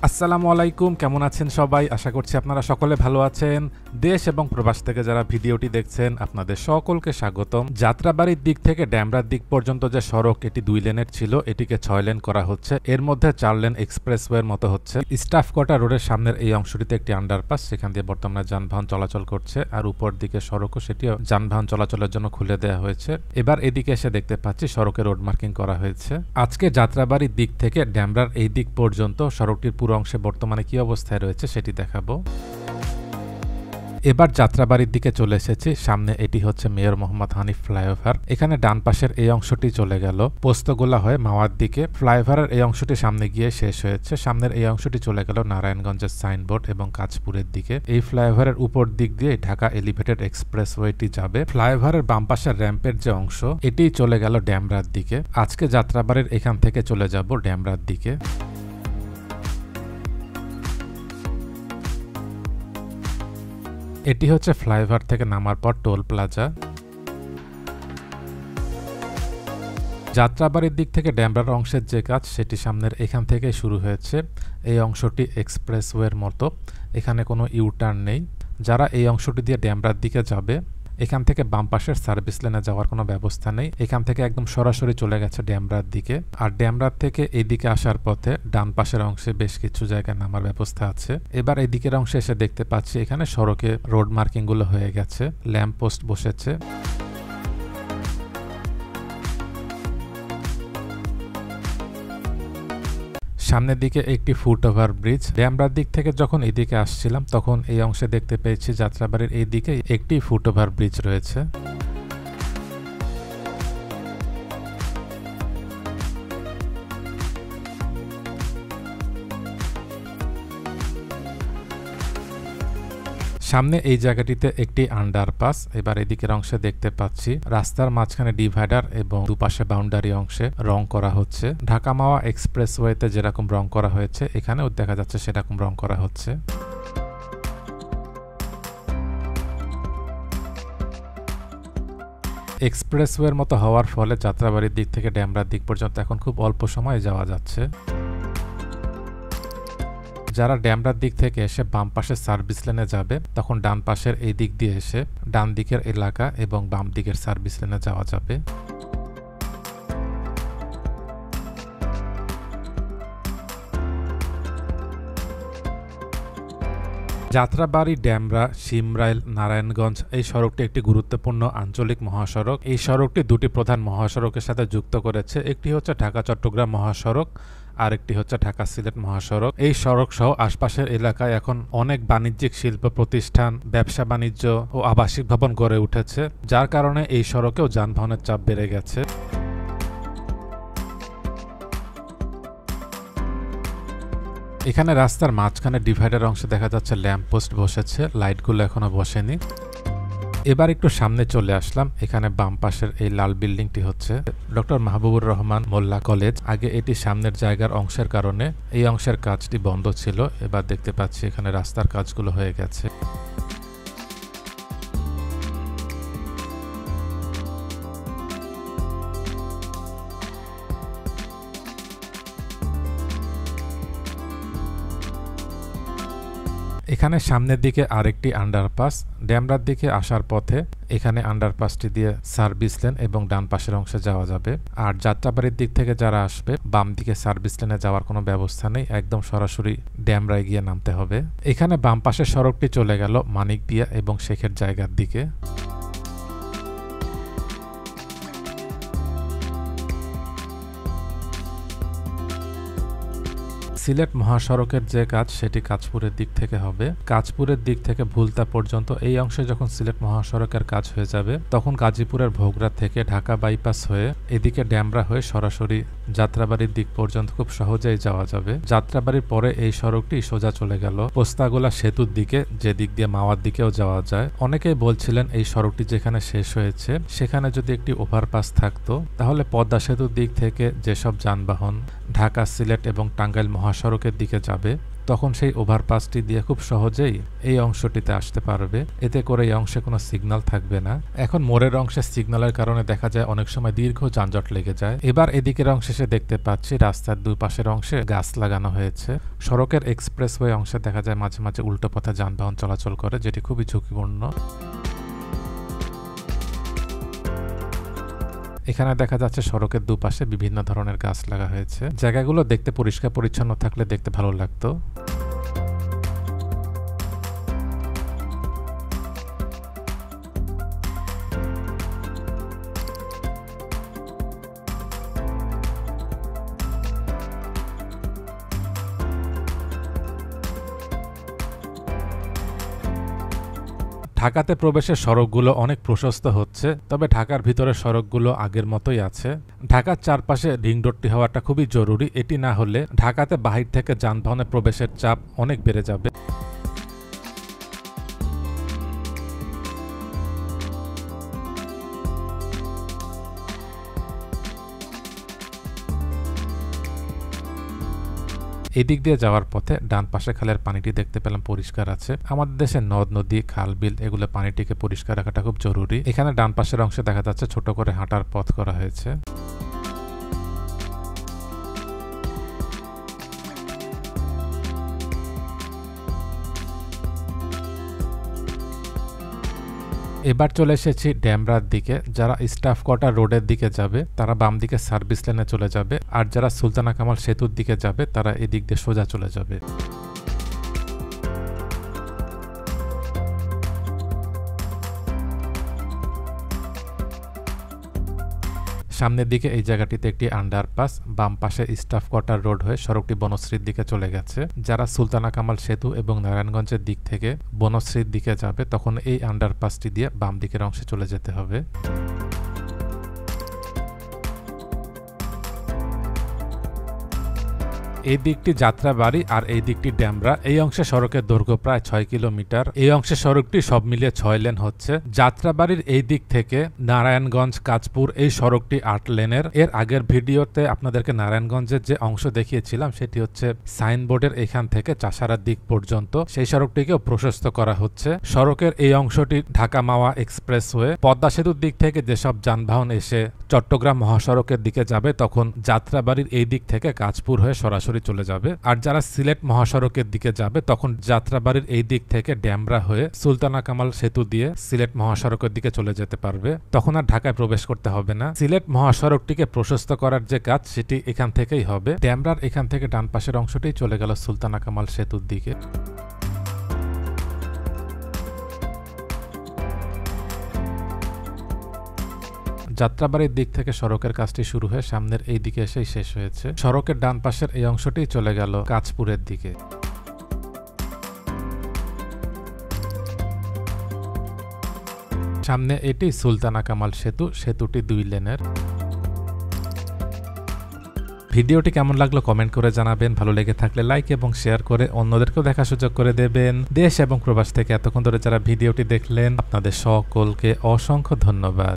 আসসালামু আলাইকুম, কেমন আছেন সবাই? আশা করছি আপনারা সকলে ভালো আছেন। দেশ এবং প্রবাস থেকে যারা ভিডিওটি দেখছেন আপনাদের সকলকে স্বাগতম। যাত্রাবাড়ির দিক থেকে ড্যামরার দিক পর্যন্ত যে সড়ক এটি 2 লেনের ছিল, এটিকে 6 লেন করা হচ্ছে। এর মধ্যে 4 লেন এক্সপ্রেসওয়ের মতো হচ্ছে। স্টাফ কোয়ার্টার রোডের সামনের এই অংশটিতে একটি আন্ডারপাস, সেখান দিয়ে বর্তমানে যানবাহন চলাচল করছে। আর উপর দিকে সড়কও সেটিও যানবাহন চলাচলের জন্য খুলে দেওয়া হয়েছে। এবার এদিকে এসে দেখতে পাচ্ছি সড়কে রোড মার্কিং করা হয়েছে। আজকে যাত্রাবাড়ির দিক থেকে ড্যামরার এই দিক পর্যন্ত সড়কটির পুরো অংশে বর্তমানে কি অবস্থায় রয়েছে সেটি দেখাবো। এবার যাত্রাবাড়ির দিকে চলে এসেছি। সামনে এটি হচ্ছে মেয়র মোহাম্মদ হানিফ ফ্লাইওভার। এখানে ডান পাশের এই অংশটি চলে গেল পোস্তগোলা হয়ে মাওয়ার দিকে। ফ্লাইওভারের এই অংশটি সামনে গিয়ে শেষ হয়েছে। সামনের এই অংশটি চলে গেল নারায়ণগঞ্জের সাইনবোর্ড এবং কাঁচপুরের দিকে। এই ফ্লাইওভারের উপর দিক দিয়ে ঢাকা এলিভেটেড এক্সপ্রেসওয়েটি যাবে। ফ্লাইওভারের বাম পাশের র্যাম্পের যে অংশ এটি চলে গেল ড্যামরার দিকে। আজকে যাত্রাবাড়ির এখান থেকে চলে যাব ড্যামরার দিকে। এটি হচ্ছে ফ্লাইওভার থেকে নামার পর টোল প্লাজা। যাত্রাবাড়ির দিক থেকে ড্যামরার অংশের যে কাজ সেটি সামনের এখান থেকে শুরু হয়েছে। এই অংশটি এক্সপ্রেসওয়ের মতো, এখানে কোনো ইউটার্ন নেই। যারা এই অংশটি দিয়ে ড্যামরার দিকে যাবে এখান থেকে বাম পাশের সার্ভিস লেনে যাওয়ার কোনো ব্যবস্থা নেই। এখান থেকে একদম সরাসরি চলে গেছে ড্যামরার দিকে। আর ড্যামরার থেকে এইদিকে আসার পথে ডান পাশের অংশে বেশ কিছু জায়গায় নামার ব্যবস্থা আছে। এবার এই দিকের অংশে এসে দেখতে পাচ্ছি এখানে সড়কে রোড মার্কিং গুলো হয়ে গেছে, ল্যাম্প পোস্ট বসেছে। সামনের দিকে একটি ফুটওভার ব্রিজ। ড্যামরার দিক থেকে যখন এদিকে আসছিলাম তখন এই অংশে দেখতে পেয়েছি যাত্রাবাড়ির এই দিকে একটি ফুটওভার ব্রিজ রয়েছে। সামনে এই জায়গাটিতে একটি আন্ডারপাস। এবার এদিকের অংশে দেখতে পাচ্ছি রাস্তার মাঝখানে ডিভাইডার এবং দুপাশে বাউন্ডারি অংশে রং করা হচ্ছে। ঢাকা মাওয়া এক্সপ্রেসওয়েতে যেরকম রং করা হয়েছে এখানেও দেখা যাচ্ছে সেরকম রং করা হচ্ছে। এক্সপ্রেসওয়ের মতো হওয়ার ফলে যাত্রাবাড়ির দিক থেকে ড্যামরার দিক পর্যন্ত এখন খুব অল্প সময়ে যাওয়া যাচ্ছে। যারা ড্যামরার দিক থেকে এসে বাম পাশের সার্ভিস লেনে যাবে তখন ডান পাশের এই দিক দিয়ে এসে ডান দিকের এলাকা এবং বাম দিকের সার্ভিস লেনে যাওয়া যাবে। যাত্রাবাড়ি ড্যামরা শিমরাইল নারায়ণগঞ্জ এই সড়কটি একটি গুরুত্বপূর্ণ আঞ্চলিক মহাসড়ক। এই সড়কটি দুটি প্রধান মহাসড়কের সাথে যুক্ত করেছে। একটি হচ্ছে ঢাকা চট্টগ্রাম মহাসড়ক, আরেকটি হচ্ছে ঢাকা সিলেট মহাসড়ক। এই সড়ক সহ আশপাশের এলাকায় এখন অনেক বাণিজ্যিক শিল্প প্রতিষ্ঠান, ব্যবসা বাণিজ্য ও আবাসিক ভবন গড়ে উঠেছে, যার কারণে এই সড়কেও যানবাহনের চাপ বেড়ে গেছে। এখানে রাস্তার মাঝখানে ডিভাইডার অংশে দেখা যাচ্ছে ল্যাম্প পোস্ট বসেছে, লাইটগুলো এখনো বসেনি। এবার একটু সামনে চলে আসলাম। এখানে বাম পাশের এই লাল বিল্ডিংটি হচ্ছে ডক্টর মাহবুবুর রহমান মোল্লা কলেজ। আগে এটি সামনের জায়গার অংশের কারণে এই অংশের কাজটি বন্ধ ছিল। এবার দেখতে পাচ্ছি এখানে রাস্তার কাজগুলো হয়ে গেছে। এখানে সামনের দিকে আরেকটি আন্ডারপাস। ড্যামরার দিকে আসার পথে এখানে আন্ডারপাসটি দিয়ে সার্ভিস লেন এবং ডান পাশের অংশে যাওয়া যাবে। আর যাত্রাবাড়ির দিক থেকে যারা আসবে বাম দিকে সার্ভিস লেনে যাওয়ার কোনো ব্যবস্থা নেই, একদম সরাসরি ড্যামরায় গিয়ে নামতে হবে। এখানে বাম পাশের সড়কটি চলে গেল মানিকদিয়া এবং শেখের জায়গার দিকে। সিলেট মহাসড়কের যে কাজ সেটি কাঁচপুরের দিক থেকে হবে। কাঁচপুরের দিক থেকে ভুলতা পর্যন্ত এই অংশে যখন সিলেট মহাসড়কের কাজ হয়ে যাবে তখন গাজীপুরের ভোগড়া থেকে ঢাকা বাইপাস হয়ে এদিকে ড্যামরা হয়ে সরাসরি যাত্রাবাড়ির দিক পর্যন্ত খুব সহজেই যাওয়া যাবে। যাত্রাবাড়ির পরে এই সড়কটি সোজা চলে গেল পোস্তাগোলা সেতুর দিকে, যে দিক দিয়ে মাওয়ার দিকেও যাওয়া যায়। অনেকেই বলছিলেন এই সড়কটি যেখানে শেষ হয়েছে সেখানে যদি একটি ওভারপাস থাকতো তাহলে পদ্মা সেতুর দিক থেকে যেসব যানবাহন ঢাকা সিলেট এবং টাঙ্গাইল মহাসড়কের দিকে যাবে তখন সেই ওভারপাসটি দিয়ে খুব সহজেই এই অংশটিতে আসতে পারবে। এতে করে এই অংশে কোনো সিগন্যাল থাকবে না। এখন মোড়ের অংশে সিগন্যালের কারণে দেখা যায় অনেক সময় দীর্ঘ যানজট লেগে যায়। এবার এদিকের অংশে এসে দেখতে পাচ্ছি রাস্তার দুই পাশের অংশে গাছ লাগানো হয়েছে। সড়কের এক্সপ্রেসওয়ে অংশে দেখা যায় মাঝে মাঝে উল্টো পথে যানবাহন চলাচল করে, যেটি খুবই ঝুঁকিপূর্ণ। এখানে দেখা যাচ্ছে সড়কের দুপাশে বিভিন্ন ধরনের গাছ লাগা হয়েছে। জায়গাগুলো দেখতে পরিষ্কার পরিচ্ছন্ন থাকলে দেখতে ভালো লাগতো। ঢাকাতে প্রবেশের সড়কগুলো অনেক প্রশস্ত হচ্ছে, তবে ঢাকার ভিতরের সড়কগুলো আগের মতোই আছে। ঢাকার চারপাশে রিং রোডটি হওয়াটা খুবই জরুরি। এটি না হলে ঢাকাতে বাহির থেকে যানবাহনের প্রবেশের চাপ অনেক বেড়ে যাবে। এদিক দিয়ে যাওয়ার পথে ডান পাশে খালের পানিটি দেখতে পেলাম পরিষ্কার আছে। আমাদের দেশে নদ নদী খাল বিল এগুলো পানিটিকে পরিষ্কার রাখাটা খুব জরুরি। এখানে ডান পাশের অংশে দেখা যাচ্ছে ছোট করে হাঁটার পথ করা হয়েছে। এবার চলে এসেছি ড্যামরার দিকে। যারা স্টাফ কোয়ার্টার রোডের দিকে যাবে তারা বাম দিকে সার্ভিস লেনে চলে যাবে, আর যারা সুলতানা কামাল সেতুর দিকে যাবে তারা এদিক দিয়ে সোজা চলে যাবে। সামনের দিকে এই জায়গাটিতে একটি আন্ডারপাস, বাম পাশে স্টাফ কোয়ার্টার রোড হয়ে সড়কটি বনশ্রীর দিকে চলে গেছে। যারা সুলতানা কামাল সেতু এবং নারায়ণগঞ্জের দিক থেকে বনশ্রীর দিকে যাবে তখন এই আন্ডারপাসটি দিয়ে বাম দিকের অংশে চলে যেতে হবে। এই দিকটি যাত্রাবাড়ি আর এই দিকটি ড্যামরা। এই অংশে সড়কের দৈর্ঘ্য প্রায় 6 কিলোমিটার। এই অংশে সড়কটি সব মিলিয়ে 6 লেন হচ্ছে। যাত্রাবাড়ির এই দিক থেকে নারায়ণগঞ্জ কাঁচপুর এই সড়কটি 8 লেনের। এর আগের ভিডিওতে আপনাদেরকে নারায়ণগঞ্জের যে অংশ দেখিয়েছিলাম সেটি হচ্ছে সাইনবোর্ডের এখান থেকে চাষারার দিক পর্যন্ত, সেই সড়কটিকেও প্রশস্ত করা হচ্ছে। সড়কের এই অংশটি ঢাকা মাওয়া এক্সপ্রেসওয়ে। পদ্মা সেতুর দিক থেকে যেসব যানবাহন এসে চট্টগ্রাম মহাসড়কের দিকে যাবে তখন যাত্রাবাড়ির এই দিক থেকে কাঁচপুর হয়ে সরাসরি চলে যাবে, আর যারা সিলেট মহাসড়কের দিকে যাবে তখন যাত্রাবাড়ির এই দিক থেকে ড্যামরা হয়ে সুলতানা কামাল সেতু দিয়ে সিলেট মহাসড়কের দিকে চলে যেতে পারবে। তখন আর ঢাকায় প্রবেশ করতে হবে না। সিলেট মহাসড়কটিকে প্রশস্ত করার যে কাজ সেটি এখান থেকেই হবে। ড্যামরার এখান থেকে ডান পাশের অংশটি চলে গেল সুলতানা কামাল সেতুর দিকে। যাত্রাবাড়ির দিক থেকে সড়কের কাজটি শুরু হয়ে সামনের এই দিকে এসেই শেষ হয়েছে। সড়কের ডান পাশের এই অংশটি চলে গেল কাঁচপুরের দিকে। সামনে এটি সুলতানা কামাল সেতু। সেতুটি 2 লেনের। ভিডিওটি কেমন লাগলো কমেন্ট করে জানাবেন। ভালো লেগে থাকলে লাইক এবং শেয়ার করে অন্যদেরকেও দেখার সুযোগ করে দেবেন। দেশ এবং প্রবাস থেকে এতক্ষণ ধরে যারা ভিডিওটি দেখলেন আপনাদের সকলকে অসংখ্য ধন্যবাদ।